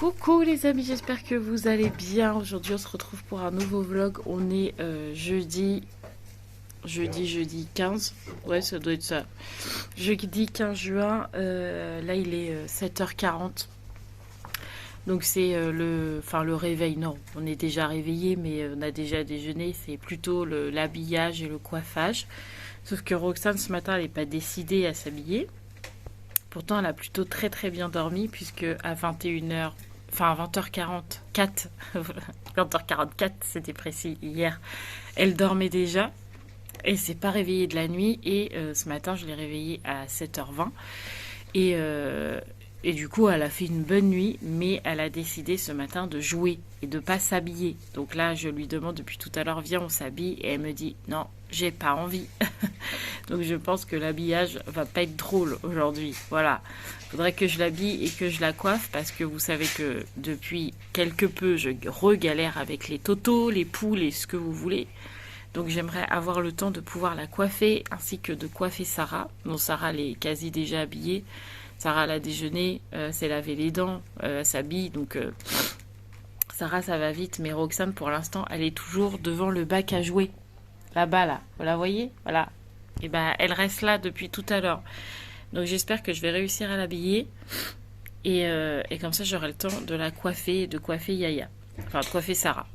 Coucou les amis, j'espère que vous allez bien. Aujourd'hui on se retrouve pour un nouveau vlog. On est jeudi 15. Ouais, ça doit être ça. Jeudi 15 juin. Là il est 7h40. Donc c'est le réveil. Non, on est déjà réveillé, mais on a déjà déjeuné. C'est plutôt l'habillage et le coiffage. Sauf que Roxane ce matin elle n'est pas décidée à s'habiller. Pourtant elle a plutôt très très bien dormi puisque à 21h, enfin à 20h44, 20h44 c'était précis hier, elle dormait déjà. Elle s'est pas réveillée de la nuit et ce matin je l'ai réveillée à 7h20 et du coup elle a fait une bonne nuit, mais elle a décidé ce matin de jouer et de pas s'habiller. Donc là je lui demande depuis tout à l'heure, viens on s'habille, et elle me dit non, j'ai pas envie. Donc je pense que l'habillage va pas être drôle aujourd'hui. Voilà, faudrait que je l'habille et que je la coiffe parce que vous savez que depuis quelque peu je regalère avec les totos, les poules et ce que vous voulez. Donc j'aimerais avoir le temps de pouvoir la coiffer ainsi que de coiffer Sarah. Bon, Sarah elle est quasi déjà habillée. Sarah elle a déjeuné, s'est lavé les dents, s'habille. Donc Sarah ça va vite, mais Roxane pour l'instant elle est toujours devant le bac à jouer. Là-bas là, vous la voyez? Voilà. Et ben elle reste là depuis tout à l'heure. Donc j'espère que je vais réussir à l'habiller. Et comme ça j'aurai le temps de la coiffer, de coiffer Yaya. Enfin de coiffer Sarah.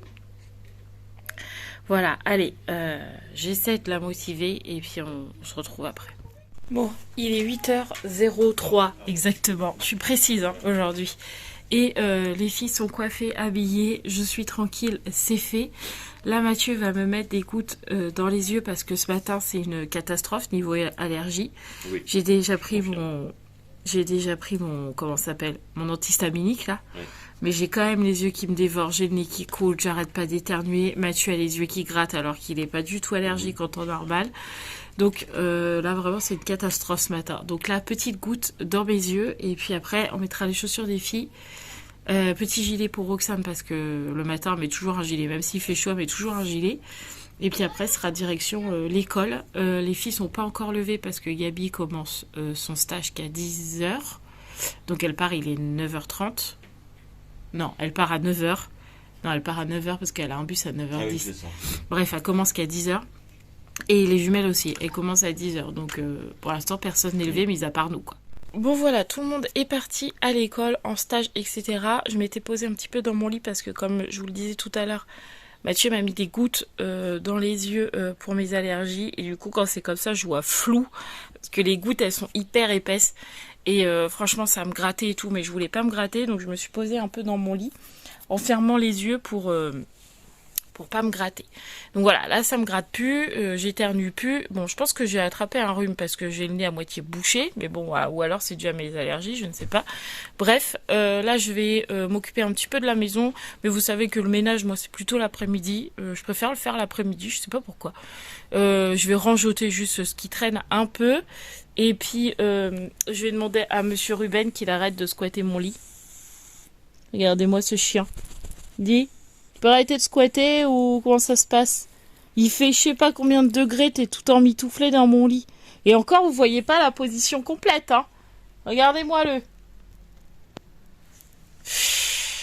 Voilà, allez, j'essaie de la motiver et puis on se retrouve après. Bon, il est 8h03 exactement. Je suis précise aujourd'hui. Et les filles sont coiffées, habillées. Je suis tranquille, c'est fait. Là, Mathieu va me mettre des gouttes dans les yeux parce que ce matin, c'est une catastrophe niveau allergie. Oui. J'ai déjà pris mon, comment ça s'appelle, mon antihistaminique là. Oui. Mais j'ai quand même les yeux qui me dévorent, j'ai le nez qui coule, j'arrête pas d'éternuer. Mathieu a les yeux qui grattent alors qu'il n'est pas du tout allergique en temps normal. Donc là, vraiment, c'est une catastrophe ce matin. Donc là, petite goutte dans mes yeux. Et puis après, on mettra les chaussures des filles. Petit gilet pour Roxane parce que le matin, on met toujours un gilet. Même s'il fait chaud, on met toujours un gilet. Et puis après, ce sera direction l'école. Les filles sont pas encore levées parce que Gabi commence son stage qu'à 10h. Donc elle part, il est 9h30. Non, elle part à 9h. Non, elle part à 9h parce qu'elle a un bus à 9h10. Ah oui, c'est ça. Bref, elle commence qu'à 10h. Et les jumelles aussi, elles commencent à 10h. Donc pour l'instant, personne n'est levé, mis à part nous, quoi. Bon voilà, tout le monde est parti à l'école, en stage, etc. Je m'étais posée un petit peu dans mon lit parce que comme je vous le disais tout à l'heure, Mathieu m'a mis des gouttes dans les yeux pour mes allergies. Et du coup, quand c'est comme ça, je vois flou. Parce que les gouttes, elles sont hyper épaisses. Et franchement, ça me grattait et tout. Mais je voulais pas me gratter. Donc, je me suis posée un peu dans mon lit en fermant les yeux pour pas me gratter. Donc voilà, là, ça me gratte plus. J'éternue plus. Bon, je pense que j'ai attrapé un rhume parce que j'ai le nez à moitié bouché. Mais bon, voilà. Ou alors, c'est déjà mes allergies. Je ne sais pas. Bref, là, je vais m'occuper un petit peu de la maison. Mais vous savez que le ménage, moi, c'est plutôt l'après-midi. Je préfère le faire l'après-midi. Je sais pas pourquoi. Je vais rangeoter juste ce qui traîne un peu. Et puis, je vais demander à Monsieur Ruben qu'il arrête de squatter mon lit. Regardez-moi ce chien. Dis, tu peux arrêter de squatter ou comment ça se passe? Il fait je sais pas combien de degrés, t'es tout emmitouflé dans mon lit. Et encore, vous voyez pas la position complète, hein. Regardez-moi le.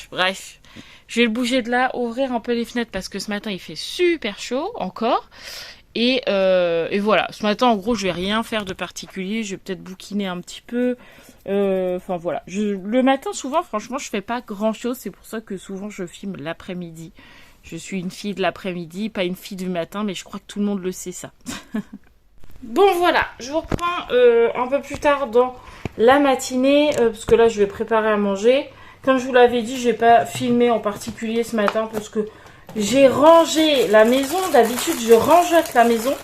Bref, je vais le bouger de là, ouvrir un peu les fenêtres parce que ce matin, il fait super chaud encore. Et voilà, ce matin en gros je vais rien faire de particulier, je vais peut-être bouquiner un petit peu, enfin voilà, le matin souvent franchement je fais pas grand chose, c'est pour ça que souvent je filme l'après-midi, je suis une fille de l'après-midi, pas une fille du matin, mais je crois que tout le monde le sait ça. Bon voilà, je vous reprends un peu plus tard dans la matinée, parce que là je vais préparer à manger, comme je vous l'avais dit, j'ai pas filmé en particulier ce matin parce que j'ai rangé la maison. D'habitude, je rangeote la maison.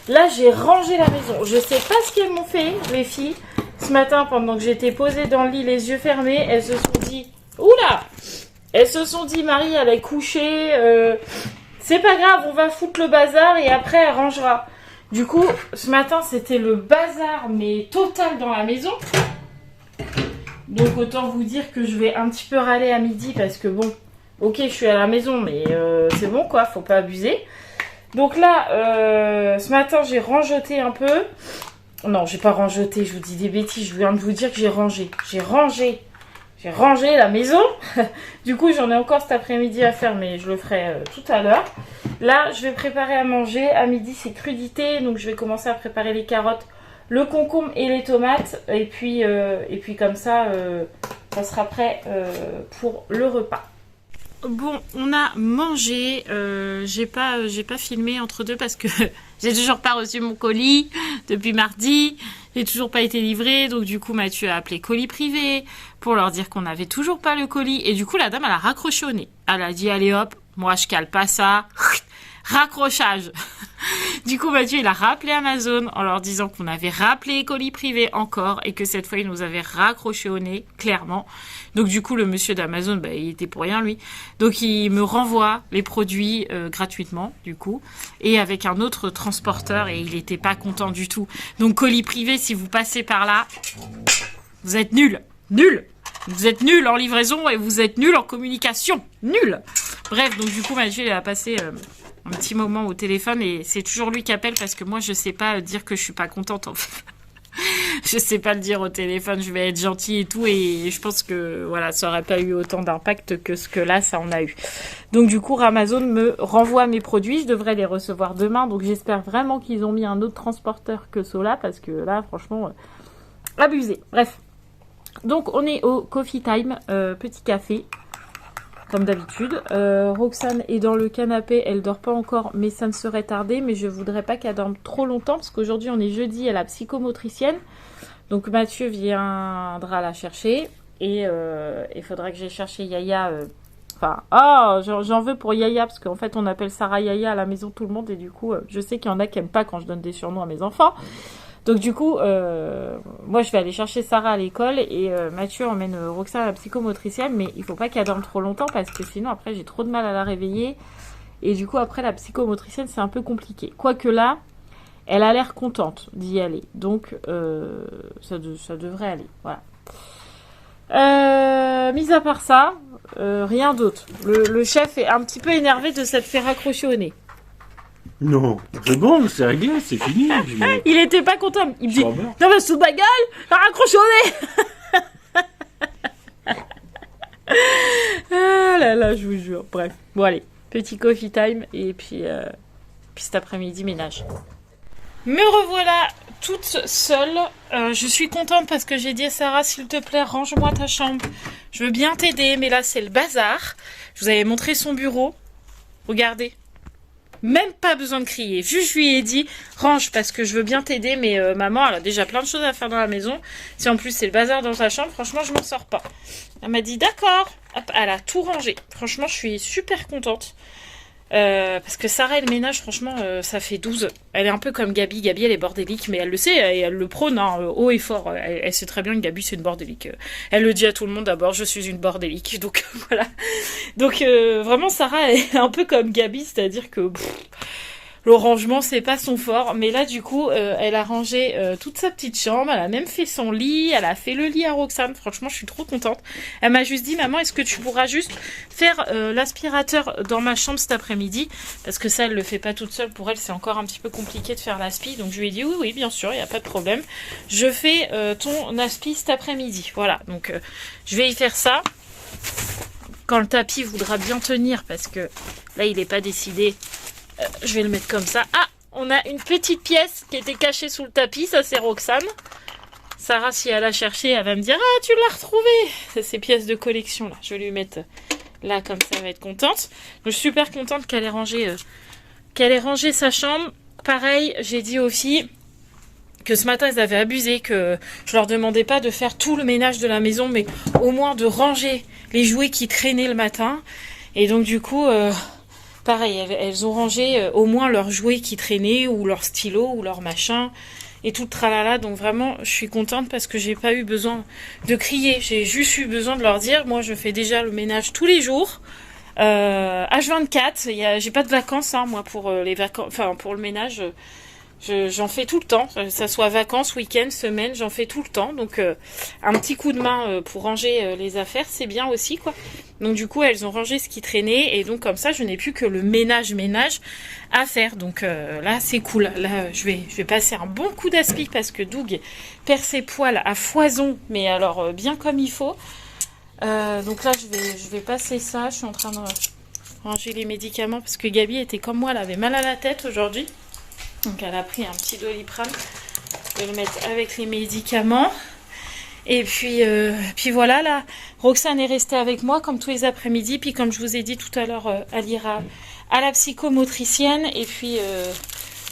Là, j'ai rangé la maison. Je sais pas ce qu'elles m'ont fait, les filles. Ce matin, pendant que j'étais posée dans le lit, les yeux fermés, elles se sont dit... Oula! Elles se sont dit, Marie, elle est couchée. C'est pas grave, on va foutre le bazar et après, elle rangera. Du coup, ce matin, c'était le bazar, mais total dans la maison. Donc, autant vous dire que je vais un petit peu râler à midi parce que bon... Ok, je suis à la maison, mais c'est bon quoi, faut pas abuser. Donc là, ce matin, j'ai rangeoté un peu. Non, j'ai pas rangeoté, je vous dis des bêtises, je viens de vous dire que j'ai rangé. J'ai j'ai rangé la maison. Du coup, j'en ai encore cet après-midi à faire, mais je le ferai tout à l'heure. Là, je vais préparer à manger. À midi, c'est crudité, donc je vais commencer à préparer les carottes, le concombre et les tomates. Et puis comme ça, ça sera prêt pour le repas. Bon, on a mangé. J'ai pas filmé entre deux parce que j'ai toujours pas reçu mon colis depuis mardi. J'ai toujours pas été livré, donc du coup Mathieu a appelé colis privé pour leur dire qu'on n'avait toujours pas le colis. Et du coup la dame elle a raccroché au nez. Elle a dit allez hop, moi je cale pas ça. Raccrochage. Du coup Mathieu il a rappelé Amazon en leur disant qu'on avait rappelé colis privé encore et que cette fois il nous avait raccroché au nez, clairement. Donc du coup le monsieur d'Amazon, il était pour rien lui. Donc il me renvoie les produits gratuitement du coup et avec un autre transporteur et il était pas content du tout. Donc colis privé, si vous passez par là, vous êtes nuls. Nuls. Vous êtes nuls en livraison et vous êtes nuls en communication. Nuls. Bref, donc du coup Mathieu il a passé un petit moment au téléphone et c'est toujours lui qui appelle parce que moi je sais pas dire que je suis pas contente en fait. Je sais pas le dire au téléphone, je vais être gentille et tout et je pense que voilà, ça aurait pas eu autant d'impact que ce que là ça en a eu. Donc du coup Amazon me renvoie mes produits, je devrais les recevoir demain donc j'espère vraiment qu'ils ont mis un autre transporteur que ceux-là parce que là franchement abusé. Bref. Donc on est au coffee time, petit café. Comme d'habitude, Roxane est dans le canapé, elle dort pas encore, mais ça ne serait tardé, mais je voudrais pas qu'elle dorme trop longtemps, parce qu'aujourd'hui on est jeudi à la psychomotricienne, donc Mathieu viendra la chercher, et il faudra que j'aille chercher Yaya, j'en veux pour Yaya, parce qu'en fait on appelle Sarah Yaya à la maison tout le monde, et du coup je sais qu'il y en a qui aiment pas quand je donne des surnoms à mes enfants. Donc du coup, moi je vais aller chercher Sarah à l'école et Mathieu emmène Roxane à la psychomotricienne, mais il faut pas qu'elle dorme trop longtemps parce que sinon après j'ai trop de mal à la réveiller et du coup après la psychomotricienne c'est un peu compliqué. Quoique là, elle a l'air contente d'y aller, donc ça devrait aller. Voilà. Mis à part ça, rien d'autre. Le chef est un petit peu énervé de s'être fait raccrocher au nez. Non, c'est bon, c'est réglé, c'est fini. Il était pas content. Il me dit, non mais sous ma gueule, raccroche au nez. Ah là là, je vous jure. Bref, bon allez, petit coffee time et puis cet après-midi ménage. Me revoilà toute seule. Je suis contente parce que j'ai dit à Sarah, s'il te plaît, range-moi ta chambre. Je veux bien t'aider, mais là c'est le bazar. Je vous avais montré son bureau. Regardez. Même pas besoin de crier. Juste, je lui ai dit, range parce que je veux bien t'aider, mais maman, elle a déjà plein de choses à faire dans la maison. Si en plus c'est le bazar dans ta chambre, franchement, je m'en sors pas. Elle m'a dit, d'accord. Hop, elle a tout rangé. Franchement, je suis super contente. Parce que Sarah, elle ménage, franchement, ça fait 12. Elle est un peu comme Gabi. Gabi, elle est bordélique, mais elle le sait et elle le prône haut et fort. Elle sait très bien que Gabi, c'est une bordélique. Elle le dit à tout le monde d'abord, je suis une bordélique. Donc, voilà. Donc, vraiment, Sarah est un peu comme Gabi, c'est-à-dire que... le rangement, c'est pas son fort. Mais là, du coup, elle a rangé toute sa petite chambre. Elle a même fait son lit. Elle a fait le lit à Roxane. Franchement, je suis trop contente. Elle m'a juste dit, maman, est-ce que tu pourras juste faire l'aspirateur dans ma chambre cet après-midi? Parce que ça, elle le fait pas toute seule. Pour elle, c'est encore un petit peu compliqué de faire l'aspi. Donc, je lui ai dit, oui, bien sûr, il n'y a pas de problème. Je fais ton aspi cet après-midi. Voilà, donc je vais y faire ça. Quand le tapis voudra bien tenir, parce que là, il n'est pas décidé... je vais le mettre comme ça. Ah, on a une petite pièce qui était cachée sous le tapis. Ça, c'est Roxane. Sarah, si elle a cherché, elle va me dire, ah, tu l'as retrouvée. C'est ces pièces de collection, là. Je vais lui mettre là, comme ça, elle va être contente. Donc, je suis super contente qu'elle ait rangé sa chambre. Pareil, j'ai dit aux filles que ce matin, elles avaient abusé, que je leur demandais pas de faire tout le ménage de la maison, mais au moins de ranger les jouets qui traînaient le matin. Et donc, du coup... pareil, elles ont rangé au moins leurs jouets qui traînaient, ou leurs stylos, ou leurs machins, et tout le tralala. Donc vraiment, je suis contente parce que j'ai pas eu besoin de crier. J'ai juste eu besoin de leur dire, moi je fais déjà le ménage tous les jours. H24, j'ai pas de vacances, hein, moi pour les vacances, enfin pour le ménage. J'en fais tout le temps, que ça soit vacances, week-end, semaine, j'en fais tout le temps. Donc un petit coup de main pour ranger les affaires, c'est bien aussi, quoi. Donc du coup, elles ont rangé ce qui traînait et donc comme ça, je n'ai plus que le ménage à faire. Donc là, c'est cool. Là, je vais passer un bon coup d'aspi parce que Doug perd ses poils à foison, mais alors bien comme il faut. Donc là, je vais passer ça. Je suis en train de ranger les médicaments parce que Gabi était comme moi, elle avait mal à la tête aujourd'hui. Donc elle a pris un petit Doliprane. Je vais le mettre avec les médicaments. Et puis voilà, là, Roxane est restée avec moi comme tous les après-midi. Puis comme je vous ai dit tout à l'heure, elle ira à la psychomotricienne. Et puis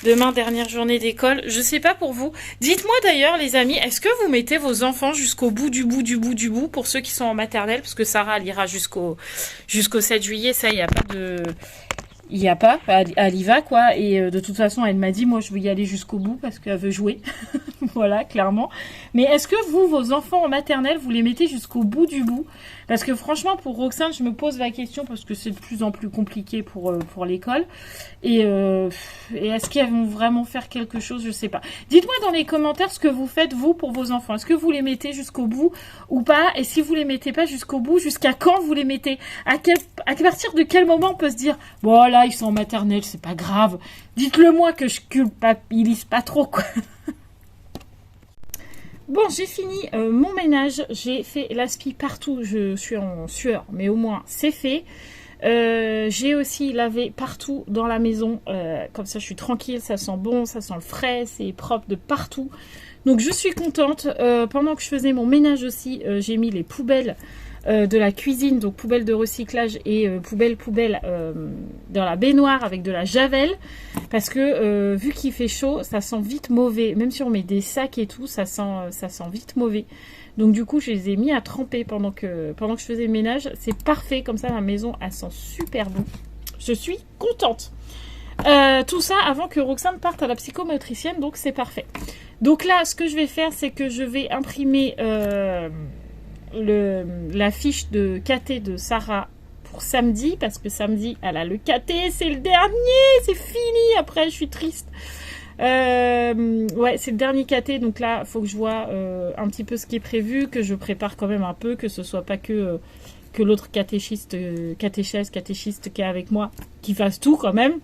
demain, dernière journée d'école. Je sais pas pour vous. Dites-moi d'ailleurs, les amis, est-ce que vous mettez vos enfants jusqu'au bout du bout du bout du bout pour ceux qui sont en maternelle? Parce que Sarah, elle ira jusqu'au 7 juillet. Ça, il n'y a pas de... Il n'y a pas, elle y va quoi, et de toute façon elle m'a dit moi je veux y aller jusqu'au bout parce qu'elle veut jouer, voilà clairement. Mais est-ce que vous, vos enfants en maternelle, vous les mettez jusqu'au bout du bout? Parce que franchement pour Roxane je me pose la question parce que c'est de plus en plus compliqué pour l'école, et est-ce qu'ils vont vraiment faire quelque chose, je sais pas. Dites-moi dans les commentaires ce que vous faites vous pour vos enfants, est-ce que vous les mettez jusqu'au bout ou pas, et si vous les mettez pas jusqu'au bout, jusqu'à quand vous les mettez, à partir de quel moment on peut se dire bon là ils sont en maternelle, c'est pas grave. Dites-le moi que je culpabilise pas trop, quoi. Bon, j'ai fini mon ménage. J'ai fait l'aspi partout. Je suis en sueur, mais au moins c'est fait. J'ai aussi lavé partout dans la maison. Comme ça, je suis tranquille. Ça sent bon, ça sent le frais. C'est propre de partout. Donc, je suis contente. Pendant que je faisais mon ménage aussi, j'ai mis les poubelles de la cuisine, donc poubelle de recyclage et poubelle dans la baignoire avec de la javel, parce que vu qu'il fait chaud, ça sent vite mauvais, même si on met des sacs et tout, ça sent vite mauvais. Donc du coup je les ai mis à tremper pendant que je faisais le ménage. C'est parfait, comme ça la maison elle sent super bon. Je suis contente. Tout ça avant que Roxane parte à la psychomotricienne, donc c'est parfait. Donc là ce que je vais faire, c'est que je vais imprimer la fiche de KT de Sarah pour samedi, parce que samedi elle a le KT, c'est le dernier, c'est fini, après je suis triste. Ouais, c'est le dernier KT, donc là faut que je vois un petit peu ce qui est prévu, que je prépare quand même un peu, que ce soit pas que l'autre catéchiste qui est avec moi qui fasse tout quand même.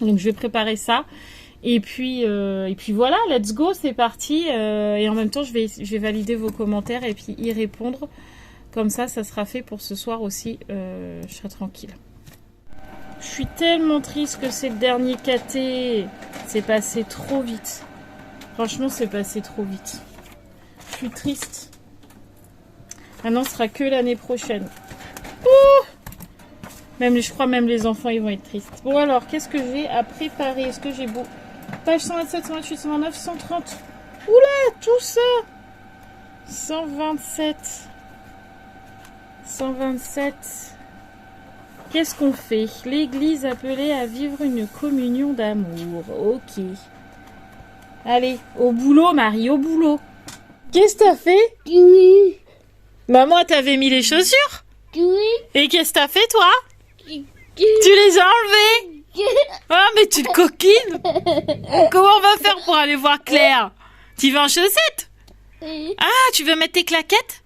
Donc je vais préparer ça. Et puis voilà, let's go, c'est parti. Et en même temps, je vais valider vos commentaires et puis y répondre. Comme ça sera fait pour ce soir aussi. Je serai tranquille. Je suis tellement triste que c'est le dernier KT. C'est passé trop vite. Franchement, c'est passé trop vite. Je suis triste. Maintenant, ce sera que l'année prochaine. Ouh, je crois même les enfants, ils vont être tristes. Bon alors, qu'est-ce que j'ai à préparer? Est-ce que j'ai beau... Page 127, 128, 129, 130. Oula, tout ça. 127. 127. Qu'est-ce qu'on fait? L'église appelée à vivre une communion d'amour. Ok. Allez, au boulot, Marie, au boulot. Qu'est-ce que t'as fait? Oui. Maman, t'avais mis les chaussures? Oui. Et qu'est-ce que t'as fait, toi? Tu les as enlevées? Ah, mais tu te coquines. Comment on va faire pour aller voir Claire? Tu vas en chaussettes? Ah, tu veux mettre tes claquettes?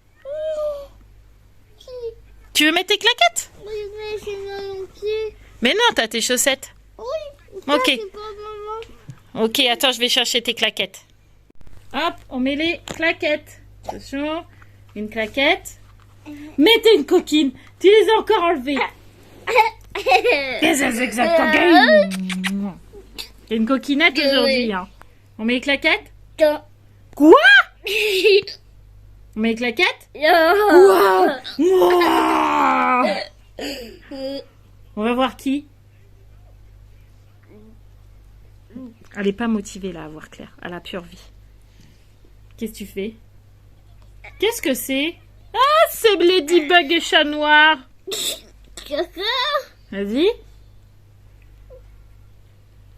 Tu veux mettre tes claquettes? Oui, mais c'est dans mon pied. Mais non, t'as tes chaussettes. Oui. Ok. C'est pas maman. Ok, attends, je vais chercher tes claquettes. Hop, on met les claquettes. Attention, une claquette. Mais t'es une coquine. Tu les as encore enlevées. Qu'est-ce que c'est que ça, ta gueule? T'es une coquinette aujourd'hui, hein. On met les claquettes? Quoi? On met les claquettes? Quoi? On va voir qui? Elle est pas motivée là à voir Claire. Elle a pure vie. Qu'est-ce que tu fais? Qu'est-ce que c'est? Ah, c'est Ladybug et chat noir. Vas-y.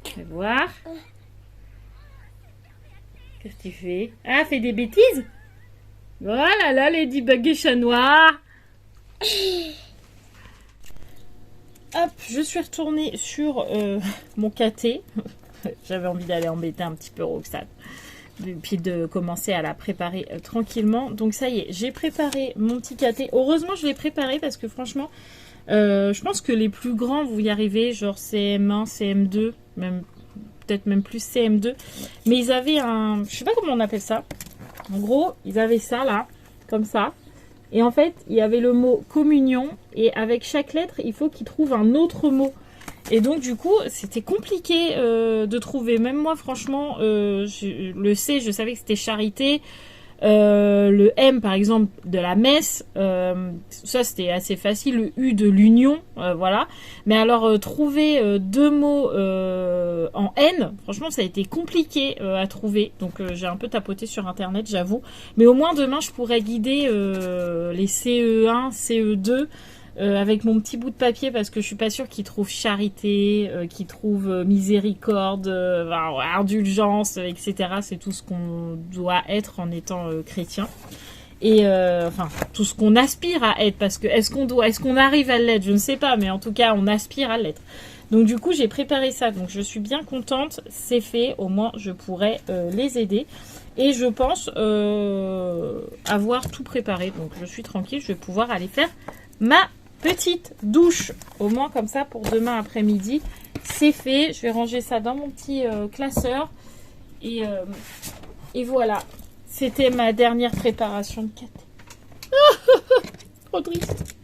Je vais voir. Qu'est-ce que tu fais? Ah, fais des bêtises? Voilà, là, Ladybug et chat noir. Hop, je suis retournée sur mon KT. J'avais envie d'aller embêter un petit peu Roxane. Et puis de commencer à la préparer tranquillement. Donc ça y est, j'ai préparé mon petit KT. Heureusement, je l'ai préparé parce que franchement, je pense que les plus grands, vous y arrivez, genre CM1, CM2, peut-être même plus CM2. Mais ils avaient un... Je sais pas comment on appelle ça. En gros, ils avaient ça là, comme ça. Et en fait, il y avait le mot communion. Et avec chaque lettre, il faut qu'il trouve un autre mot. Et donc, du coup, c'était compliqué de trouver. Même moi, franchement, le C, je savais que c'était charité. Le M, par exemple, de la messe, ça c'était assez facile. Le U de l'union, voilà. Mais alors, trouver deux mots en N, franchement, ça a été compliqué à trouver. Donc, j'ai un peu tapoté sur Internet, j'avoue. Mais au moins, demain, je pourrais guider les CE1, CE2 avec mon petit bout de papier, parce que je suis pas sûre qu'ils trouvent charité, qu'ils trouvent miséricorde, indulgence, etc. C'est tout ce qu'on doit être en étant chrétien. Et enfin, tout ce qu'on aspire à être, parce que est-ce qu'on arrive à l'être, je ne sais pas, mais en tout cas, on aspire à l'être. Donc du coup, j'ai préparé ça, donc je suis bien contente, c'est fait, au moins je pourrais les aider. Et je pense avoir tout préparé, donc je suis tranquille, je vais pouvoir aller faire ma petite douche, au moins comme ça pour demain après-midi, c'est fait. Je vais ranger ça dans mon petit classeur et voilà, c'était ma dernière préparation de caté. Trop triste.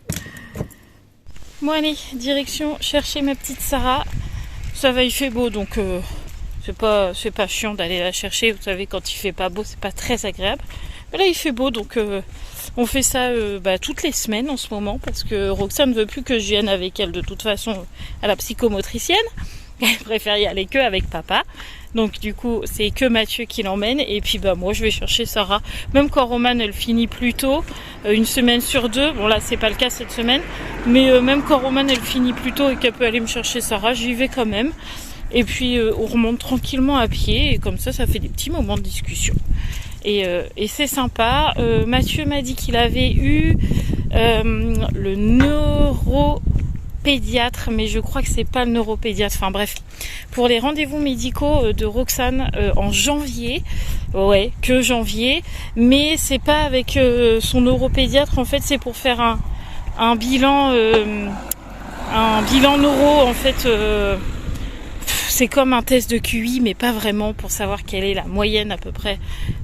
Bon allez, direction chercher ma petite Sarah. Ça va, il fait beau, donc c'est pas chiant d'aller la chercher. Vous savez, quand il fait pas beau, c'est pas très agréable. Mais là il fait beau, donc on fait ça toutes les semaines en ce moment, parce que Roxane ne veut plus que je vienne avec elle de toute façon à la psychomotricienne. Elle préfère y aller que avec papa. Donc du coup c'est que Mathieu qui l'emmène, et puis moi je vais chercher Sarah. Même quand Romane elle finit plus tôt, une semaine sur deux, bon là c'est pas le cas cette semaine, mais même quand Romane elle finit plus tôt et qu'elle peut aller me chercher Sarah, j'y vais quand même. Et puis on remonte tranquillement à pied, et comme ça fait des petits moments de discussion. Et c'est sympa. Mathieu m'a dit qu'il avait eu le neuropédiatre, mais je crois que c'est pas le neuropédiatre. Enfin bref, pour les rendez-vous médicaux de Roxane en janvier. Ouais, que janvier. Mais c'est pas avec son neuropédiatre. En fait, c'est pour faire un bilan neuro. En fait, c'est comme un test de QI, mais pas vraiment, pour savoir quelle est la moyenne à peu près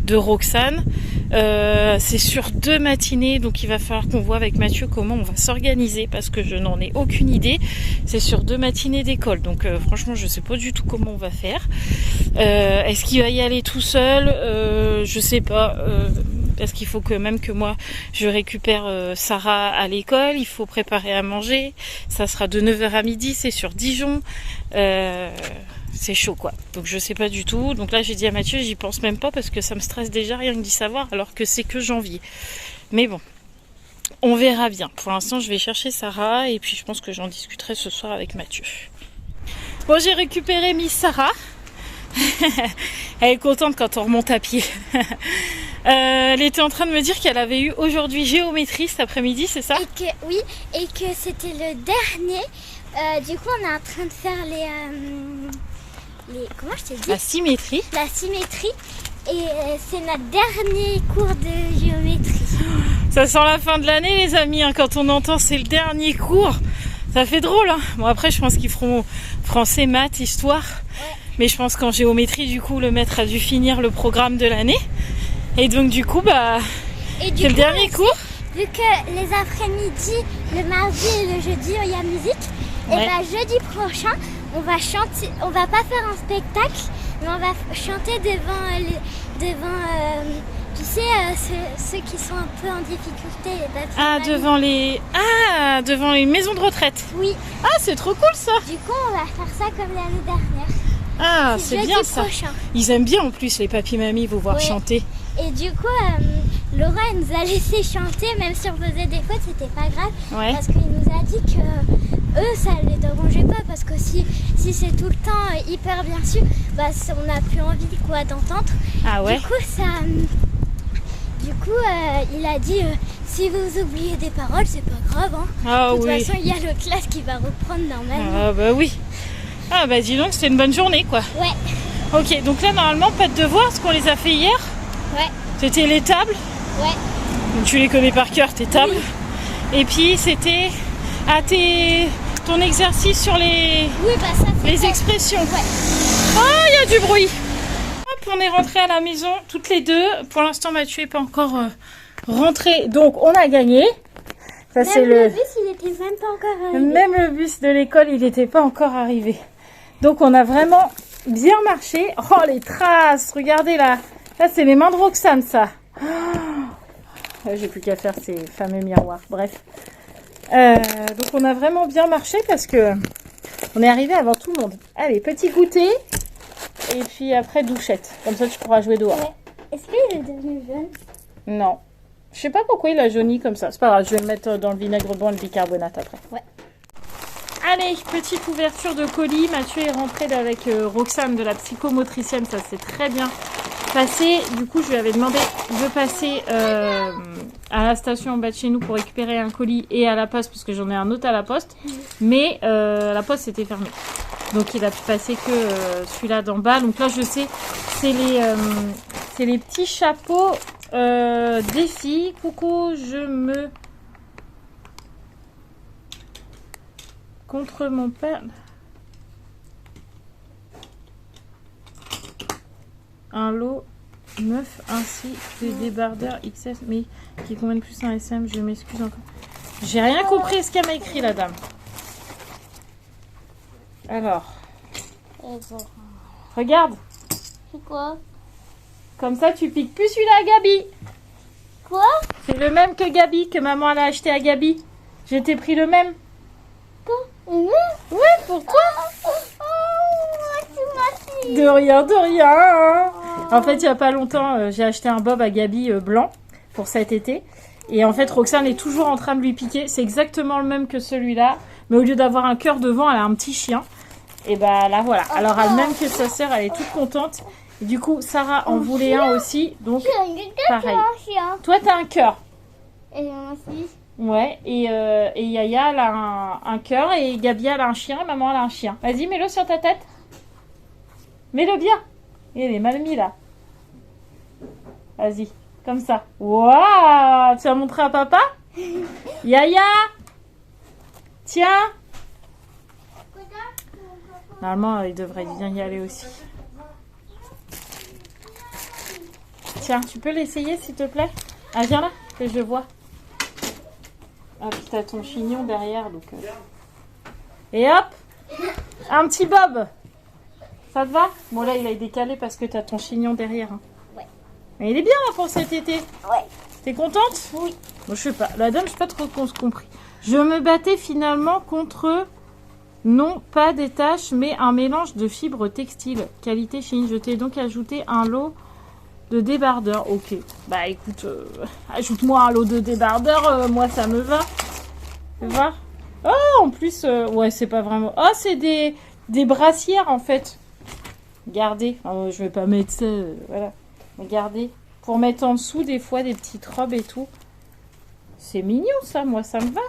de Roxane. C'est sur 2 matinées, donc il va falloir qu'on voit avec Mathieu comment on va s'organiser, parce que je n'en ai aucune idée. C'est sur 2 matinées d'école, donc franchement je sais pas du tout comment on va faire. Est-ce qu'il va y aller tout seul? Je sais pas, parce qu'il faut que moi je récupère Sarah à l'école, il faut préparer à manger, ça sera de 9h à midi, c'est sur Dijon. C'est chaud quoi, donc je sais pas du tout. Donc là j'ai dit à Mathieu, j'y pense même pas, parce que ça me stresse déjà rien que d'y savoir, alors que c'est que janvier. Mais bon, on verra bien. Pour l'instant je vais chercher Sarah, et puis je pense que j'en discuterai ce soir avec Mathieu. Bon, j'ai récupéré Miss Sarah. Elle est contente quand on remonte à pied. Elle était en train de me dire qu'elle avait eu aujourd'hui géométrie cet après-midi, c'est ça? Oui, et que c'était le dernier. Du coup, on est en train de faire les comment je t'ai dit? La symétrie. La symétrie. Et c'est notre dernier cours de géométrie. Ça sent la fin de l'année, les amis, hein, quand on entend c'est le dernier cours. Ça fait drôle, hein. Bon, après, je pense qu'ils feront français, maths, histoire. Ouais. Mais je pense qu'en géométrie, du coup, le maître a dû finir le programme de l'année. Et donc, du coup, c'est le dernier cours. Vu que les après-midi, le mardi et le jeudi, il y a musique, ouais. Et jeudi prochain, on va chanter. On va pas faire un spectacle, mais on va chanter devant tu sais, ceux qui sont un peu en difficulté. Devant les maisons de retraite. Oui. Ah, c'est trop cool ça. Du coup, on va faire ça comme l'année dernière. Ah, c'est bien ça. Prochain. Ils aiment bien en plus les papis-mamies vous voir chanter. Et du coup, Laura elle nous a laissé chanter, même si on faisait des fautes, c'était pas grave. Ouais. Parce qu'il nous a dit que eux, ça les dérangeait pas, parce que si c'est tout le temps hyper bien su, on n'a plus envie d'entendre. Ah ouais. Du coup, il a dit si vous oubliez des paroles, c'est pas grave. Hein. Ah, de toute façon, il y a l'autre classe qui va reprendre normalement. Ah bah oui. Ah bah dis donc, c'était une bonne journée quoi. Ouais. Ok, donc là normalement pas de devoirs, ce qu'on les a fait hier. Ouais. C'était les tables. Ouais. Donc tu les connais par cœur tes tables. Oui. Et puis c'était ton exercice sur les expressions. Ouais. Ah, il y a du bruit. Hop, on est rentrés à la maison toutes les deux. Pour l'instant Mathieu n'est pas encore rentrée. Donc, on a gagné. Ça, Même le bus, il était même pas encore arrivé. Même le bus de l'école, il n'était pas encore arrivé. Donc, on a vraiment bien marché. Oh, les traces. Regardez là. Là, c'est les mains de Roxane, ça. Oh, j'ai plus qu'à faire ces fameux miroirs. Bref. Donc, on a vraiment bien marché parce que on est arrivé avant tout le monde. Allez, petit goûter. Et puis après, douchette. Comme ça, tu pourras jouer dehors. Ouais. Est-ce qu'il est devenu jaune? Non. Je sais pas pourquoi il a jauni comme ça. C'est pas grave, je vais le mettre dans le vinaigre blanc et le bicarbonate après. Ouais. Allez, petite ouverture de colis. Mathieu est rentré avec Roxane de la psychomotricienne. Ça s'est très bien passé. Du coup, je lui avais demandé de passer à la station en bas de chez nous pour récupérer un colis et à la poste, parce que j'en ai un autre à la poste. Mais la poste était fermée. Donc, il a pu passer que celui-là d'en bas. Donc là, je sais, c'est les petits chapeaux des filles. Coucou, je me... Contre mon père. Un lot neuf ainsi des débardeurs XS, mais qui conviennent plus un SM. Je m'excuse encore. J'ai rien compris ce qu'elle m'a écrit, la dame. Alors, regarde. C'est quoi? Comme ça, tu piques plus celui-là à Gabi. Quoi? C'est le même que Gabi, que maman elle a acheté à Gabi. Je t'ai pris le même. Ouais, pour toi. Merci. De rien, de rien. En fait, il n'y a pas longtemps, j'ai acheté un bob à Gabi blanc pour cet été. Et en fait, Roxane est toujours en train de lui piquer. C'est exactement le même que celui-là. Mais au lieu d'avoir un cœur devant, elle a un petit chien. Et bah là, voilà. Alors, elle même que sa sœur, elle est toute contente. Et du coup, Sarah en voulait un aussi. Donc, pareil. Toi, t'as un cœur. Et moi aussi. Ouais, et Yaya, elle a un cœur, et Gabi, elle a un chien, et maman, elle a un chien. Vas-y, mets-le sur ta tête. Mets-le bien. Il est mal mis, là. Vas-y, comme ça. Waouh! Tu vas montrer à papa? Yaya! Tiens! Normalement, il devrait bien y aller aussi. Tiens, tu peux l'essayer, s'il te plaît? Ah, viens là, que je vois. Ah, puis t'as ton chignon derrière, donc... Et hop! Un petit bob! Ça te va? Bon, là, il a décalé parce que t'as ton chignon derrière. Hein. Ouais. Mais il est bien, là, pour cet été. Ouais. T'es contente? Oui. Bon, je sais pas. La dame, je sais pas trop compris. Je me battais finalement contre... Non, pas des taches, mais un mélange de fibres textiles. Qualité fine. Je t'ai donc ajouté un lot de débardeurs. Ok. Bah, écoute, ajoute-moi un lot de débardeurs. Moi, ça me va. Tu vois? Oh, en plus, ouais, c'est pas vraiment... Oh, c'est des brassières, en fait. Regardez. Oh, je vais pas mettre ça, voilà. Regardez. Pour mettre en dessous, des fois, des petites robes et tout. C'est mignon, ça. Moi, ça me va.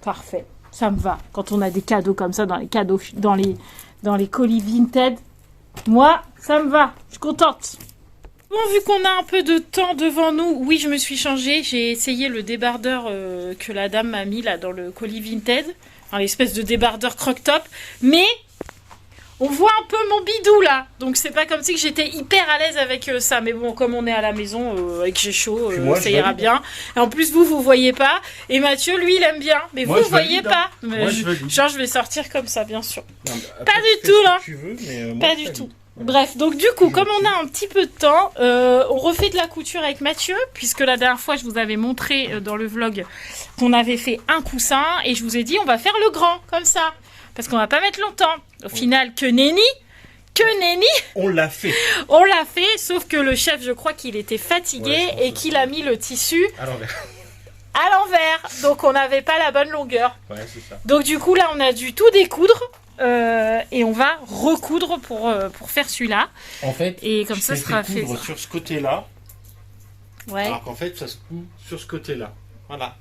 Parfait. Ça me va. Quand on a des cadeaux comme ça, dans les cadeaux, dans les colis Vinted. Moi, ça me va. Je suis contente. Bon, vu qu'on a un peu de temps devant nous, oui, je me suis changée. J'ai essayé le débardeur que la dame m'a mis là dans le colis Vinted. Enfin, l'espèce de débardeur croc-top. Mais on voit un peu mon bidou là. Donc c'est pas comme si que j'étais hyper à l'aise avec ça. Mais bon, comme on est à la maison et que j'ai chaud, moi, ça ira bien. Et en plus, vous voyez pas. Et Mathieu, lui, il aime bien. Mais moi, vous voyez pas. Moi, je valide. Genre, je vais sortir comme ça, bien sûr. Non, après, Pas du tout, là. Tu veux, mais Pas du tout. Bref, donc du coup, comme on a un petit peu de temps, on refait de la couture avec Mathieu, puisque la dernière fois, je vous avais montré dans le vlog qu'on avait fait un coussin, et je vous ai dit, on va faire le grand, comme ça, parce qu'on va pas mettre longtemps. Au final, que nenni, on l'a fait. On l'a fait, sauf que le chef, je crois qu'il était fatigué, Ouais, et qu'il a mis le tissu À l'envers. à l'envers, donc on n'avait pas la bonne longueur. Ouais, c'est ça. Donc du coup, là, on a dû tout découdre. Et on va recoudre pour faire celui-là. En fait, et comme ça, ce sera fait. Coudre sur ce côté-là, Ouais. alors qu'en fait, ça se coud sur ce côté-là. Voilà.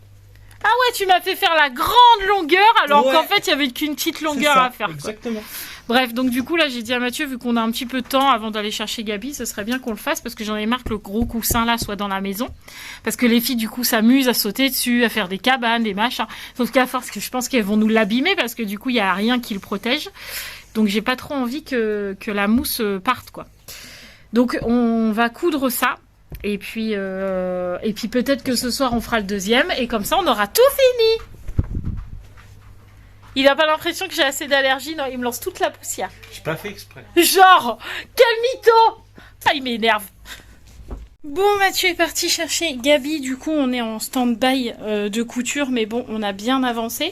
Ah ouais, tu m'as fait faire la grande longueur alors Ouais. qu'en fait, il y avait qu'une petite C'est longueur ça, à faire. Quoi. Exactement. Bref, donc du coup, là, j'ai dit à Mathieu, vu qu'on a un petit peu de temps avant d'aller chercher Gabi, ce serait bien qu'on le fasse parce que j'en ai marre que le gros coussin là soit dans la maison. Parce que les filles, du coup, s'amusent à sauter dessus, à faire des cabanes, des machins. Sauf qu'à force, je pense qu'elles vont nous l'abîmer parce que du coup, il n'y a rien qui le protège. Donc, j'ai pas trop envie que la mousse parte, quoi. Donc on va coudre ça. Et puis peut-être que ce soir on fera le deuxième. Et comme ça on aura tout fini. Il n'a pas l'impression que j'ai assez d'allergie. Non, il me lance toute la poussière. J'ai pas fait exprès. Genre, quel mytho! Ah, il m'énerve. Bon, Mathieu est parti chercher Gabi. Du coup, on est en stand-by de couture. Mais bon, on a bien avancé.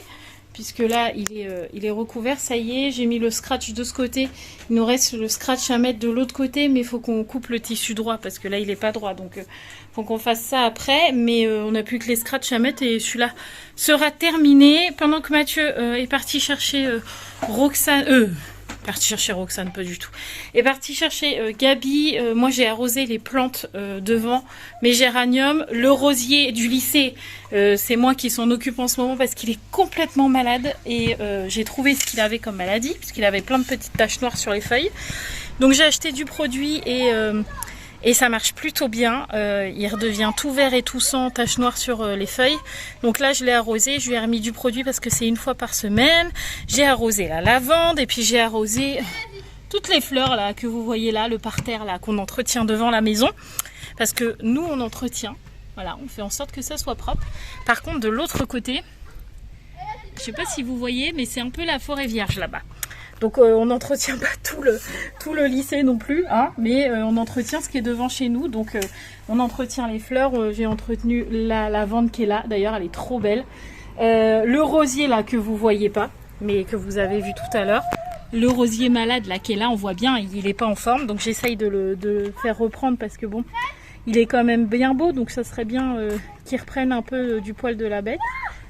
Puisque là, il est recouvert. Ça y est, j'ai mis le scratch de ce côté. Il nous reste le scratch à mettre de l'autre côté. Mais il faut qu'on coupe le tissu droit. Parce que là, il n'est pas droit. Donc, faut qu'on fasse ça après. Mais on n'a plus que les scratchs à mettre. Et celui-là sera terminé. Pendant que Mathieu est parti chercher Roxane... Parti chercher Roxane, pas du tout. Est parti chercher Gabi. Moi, j'ai arrosé les plantes devant mes géraniums. Le rosier du lycée, c'est moi qui s'en occupe en ce moment parce qu'il est complètement malade. Et j'ai trouvé ce qu'il avait comme maladie, puisqu'il avait plein de petites taches noires sur les feuilles. Donc, j'ai acheté du produit et ça marche plutôt bien. Il redevient tout vert et tout sans taches noires sur les feuilles. Donc là, je l'ai arrosé. Je lui ai remis du produit parce que c'est une fois par semaine. J'ai arrosé la lavande et puis j'ai arrosé toutes les fleurs là que vous voyez là, le parterre là qu'on entretient devant la maison. Parce que nous, on entretient. Voilà, on fait en sorte que ça soit propre. Par contre, de l'autre côté, je sais pas si vous voyez, mais c'est un peu la forêt vierge là-bas. Donc on n'entretient pas tout le lycée non plus, hein, mais on entretient ce qui est devant chez nous. Donc on entretient les fleurs. J'ai entretenu la lavande qui est là. D'ailleurs, elle est trop belle. Le rosier là que vous voyez pas, mais que vous avez vu tout à l'heure. Le rosier malade là qui est là, on voit bien, il n'est pas en forme. Donc j'essaye de le faire reprendre parce que bon, il est quand même bien beau. Donc ça serait bien qu'il reprenne un peu du poil de la bête.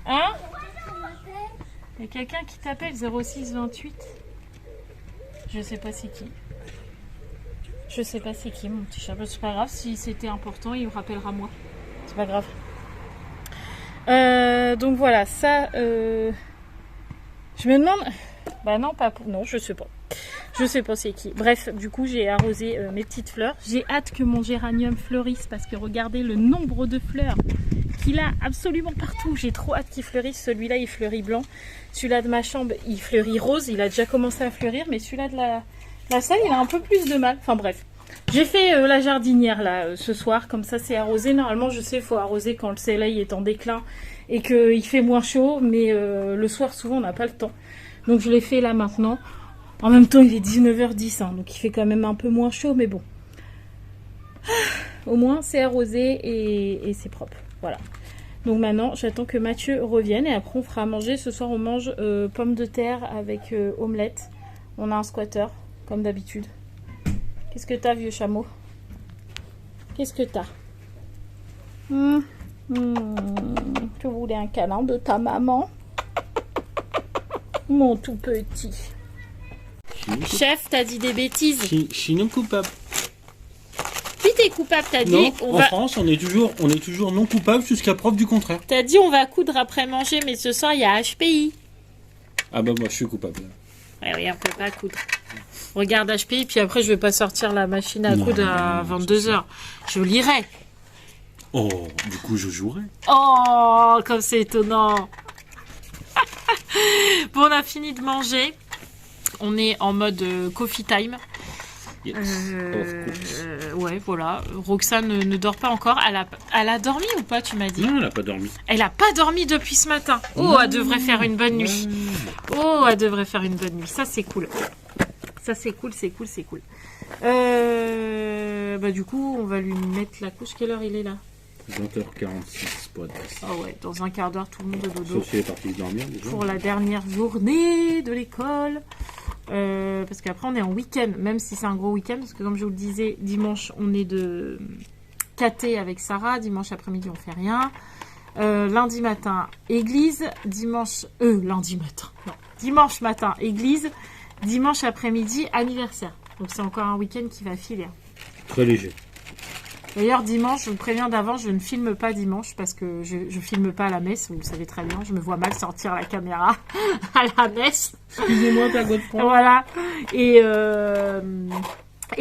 Hein? Il y a quelqu'un qui t'appelle 0628. Je sais pas c'est qui. Je sais pas c'est qui mon petit chat. C'est pas grave, si c'était important, il me rappellera moi. C'est pas grave. Donc voilà, ça... Je me demande... Bah non, pas pour... Non, je sais pas. Je sais pas c'est qui. Bref, du coup, j'ai arrosé mes petites fleurs. J'ai hâte que mon géranium fleurisse parce que regardez le nombre de fleurs qu'il a absolument partout. J'ai trop hâte qu'il fleurisse. Celui-là, il fleurit blanc. Celui-là de ma chambre, il fleurit rose. Il a déjà commencé à fleurir. Mais celui-là de la salle, il a un peu plus de mal. Enfin bref. J'ai fait la jardinière là ce soir. Comme ça, c'est arrosé. Normalement, je sais, il faut arroser quand le soleil est en déclin et qu'il fait moins chaud. Mais le soir, souvent, on n'a pas le temps. Donc, je l'ai fait là maintenant. En même temps, il est 19h10. Hein, donc, il fait quand même un peu moins chaud. Mais bon. Au moins, c'est arrosé et c'est propre. Voilà. Donc maintenant, j'attends que Mathieu revienne et après on fera manger. Ce soir, on mange pommes de terre avec omelette. On a un squatter, comme d'habitude. Qu'est-ce que t'as, vieux chameau? Qu'est-ce que t'as? Tu voulais un câlin de ta maman? Mon tout petit. Chef, t'as dit des bêtises. Je suis non coupable. T'es coupable, t'as dit. Non, en France, on est toujours non coupable jusqu'à preuve du contraire. T'as dit on va coudre après manger, mais ce soir il y a HPI. Ah bah moi je suis coupable. Oui, on peut pas coudre. Regarde HPI, puis après je vais pas sortir la machine à coudre à 22h. Je lirai. Oh, du coup je jouerai. Oh, comme c'est étonnant. Bon, on a fini de manger. On est en mode coffee time. Yes, ouais, voilà. Roxane ne dort pas encore. Elle a dormi ou pas, tu m'as dit? Non, elle n'a pas dormi. Elle a pas dormi depuis ce matin. Oh, elle devrait faire une bonne nuit. Oh, elle devrait faire une bonne nuit. Ça, c'est cool. Ça, c'est cool, c'est cool, c'est cool. Bah, du coup, on va lui mettre la couche. Quelle heure il est là? 20h46 pour être précis. Ah ouais, dans un quart d'heure, tout le monde est dodo. Sauf si elle est partie dormir déjà. Pour la dernière journée de l'école. Parce qu'après on est en week-end, même si c'est un gros week-end, parce que comme je vous le disais, dimanche on est de caté avec Sarah, dimanche après-midi on fait rien, lundi matin église, dimanche matin église, dimanche après-midi anniversaire. Donc c'est encore un week-end qui va filer. Très léger. D'ailleurs dimanche, je vous préviens d'avance, je ne filme pas dimanche parce que je filme pas à la messe, vous le savez très bien, je me vois mal sortir la caméra à la messe. Excusez-moi, ta Godefroy. Voilà. Et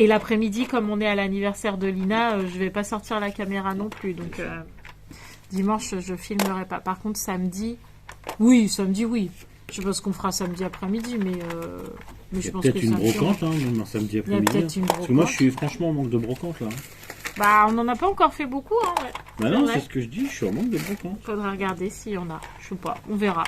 l'après-midi, comme on est à l'anniversaire de Lina, je vais pas sortir la caméra non plus. Donc dimanche, je filmerai pas. Par contre, samedi, oui. Je sais pas ce qu'on fera samedi après-midi, mais Il je y a pense que peut-être une samedi, brocante, hein, même un samedi après-midi. peut-être une Parce que moi, je brocante. suis franchement en manque de brocante, là. Bah, on n'en a pas encore fait beaucoup, hein, ouais. Bah non, Ouais. c'est ce que je dis, je suis en manque de brocante. Faudra regarder s'il y en a. Je sais pas, on verra.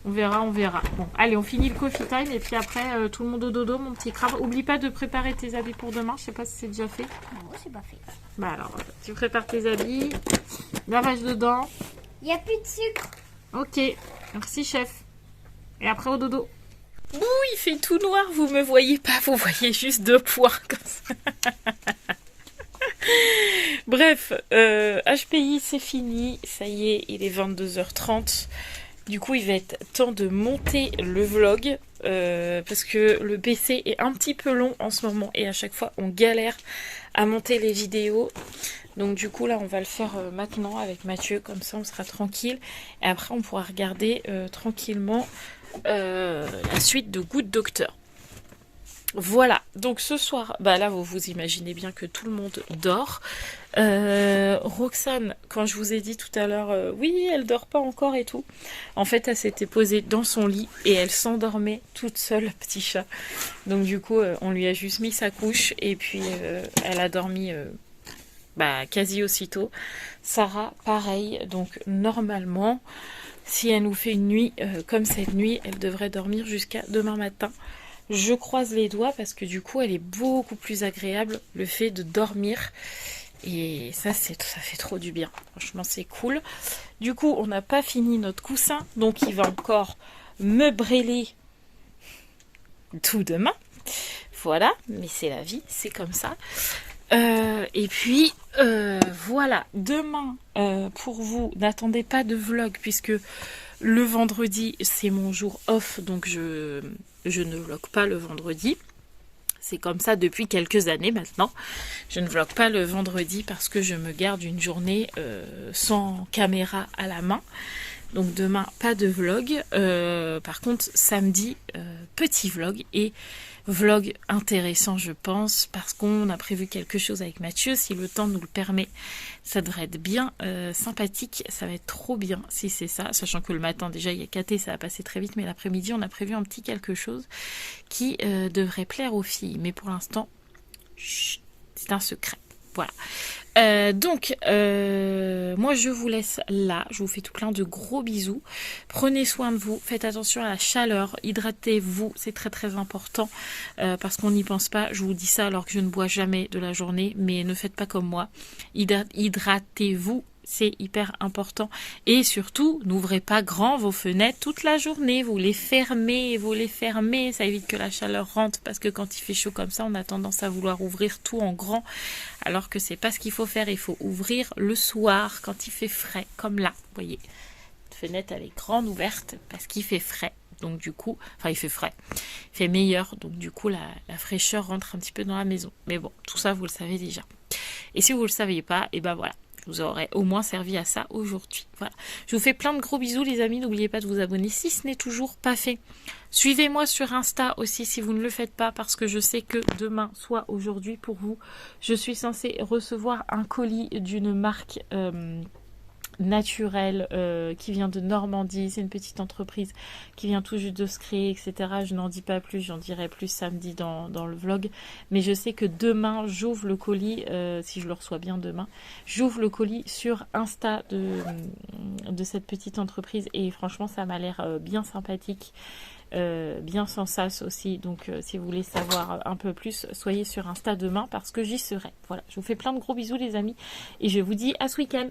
On verra. Bon, allez, on finit le coffee time et puis après, tout le monde au dodo, mon petit crabe. Oublie pas de préparer tes habits pour demain. Je sais pas si c'est déjà fait. Non, c'est pas fait. Bah alors, tu prépares tes habits. Lavage de dents. Il n'y a plus de sucre. Ok, merci chef. Et après au dodo. Ouh, il fait tout noir, vous me voyez pas, vous voyez juste 2 points comme ça. Bref, HPI c'est fini, ça y est, il est 22h30. Du coup, il va être temps de monter le vlog parce que le PC est un petit peu long en ce moment et à chaque fois on galère à monter les vidéos. Donc du coup là on va le faire maintenant avec Mathieu, comme ça on sera tranquille. Et après on pourra regarder tranquillement la suite de Good Doctor. Voilà, donc ce soir, bah là vous imaginez bien que tout le monde dort. Roxane, quand je vous ai dit tout à l'heure, oui elle dort pas encore et tout. En fait elle s'était posée dans son lit et elle s'endormait toute seule, petit chat. Donc du coup on lui a juste mis sa couche et puis elle a dormi quasi aussitôt. Sarah pareil, donc normalement si elle nous fait une nuit comme cette nuit, elle devrait dormir jusqu'à demain matin. Je croise les doigts parce que du coup elle est beaucoup plus agréable le fait de dormir et ça fait trop du bien, franchement c'est cool. Du coup on n'a pas fini notre coussin donc il va encore me brêler tout demain, voilà, mais c'est la vie, c'est comme ça. Et puis voilà, demain pour vous n'attendez pas de vlog puisque le vendredi c'est mon jour off, donc je ne vlog pas le vendredi. C'est comme ça depuis quelques années maintenant. Je ne vlog pas le vendredi parce que je me garde une journée sans caméra à la main. Donc demain, pas de vlog. Par contre, samedi, petit vlog et vlog intéressant, je pense, parce qu'on a prévu quelque chose avec Mathieu. Si le temps nous le permet, ça devrait être bien sympathique. Ça va être trop bien si c'est ça. Sachant que le matin, déjà, il y a KT, ça va passer très vite. Mais l'après-midi, on a prévu un petit quelque chose qui devrait plaire aux filles. Mais pour l'instant, c'est un secret. Voilà. Donc, moi je vous laisse là. Je vous fais tout plein de gros bisous. Prenez soin de vous. Faites attention à la chaleur. Hydratez-vous. C'est très très important parce qu'on n'y pense pas. Je vous dis ça alors que je ne bois jamais de la journée. Mais ne faites pas comme moi. Hydratez-vous. C'est hyper important. Et surtout, n'ouvrez pas grand vos fenêtres toute la journée. Vous les fermez. Ça évite que la chaleur rentre. Parce que quand il fait chaud comme ça, on a tendance à vouloir ouvrir tout en grand. Alors que c'est pas ce qu'il faut faire. Il faut ouvrir le soir quand il fait frais. Comme là, vous voyez. La fenêtre, elle est grande ouverte parce qu'il fait frais. Donc du coup, enfin il fait frais. Il fait meilleur. Donc du coup, la fraîcheur rentre un petit peu dans la maison. Mais bon, tout ça, vous le savez déjà. Et si vous le saviez pas, et ben voilà. Je vous aurais au moins servi à ça aujourd'hui. Voilà. Je vous fais plein de gros bisous les amis. N'oubliez pas de vous abonner si ce n'est toujours pas fait. Suivez-moi sur Insta aussi si vous ne le faites pas parce que je sais que demain, soit aujourd'hui pour vous, je suis censée recevoir un colis d'une marque naturelle qui vient de Normandie. C'est une petite entreprise qui vient tout juste de se créer, etc. Je n'en dis pas plus, j'en dirai plus samedi dans le vlog. Mais je sais que demain, j'ouvre le colis, si je le reçois bien demain, j'ouvre le colis sur Insta de cette petite entreprise et franchement, ça m'a l'air bien sympathique. Bien sans sas aussi, donc si vous voulez savoir un peu plus, soyez sur Insta demain parce que j'y serai. Voilà, je vous fais plein de gros bisous les amis et je vous dis à ce week-end.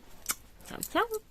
Ciao, ciao.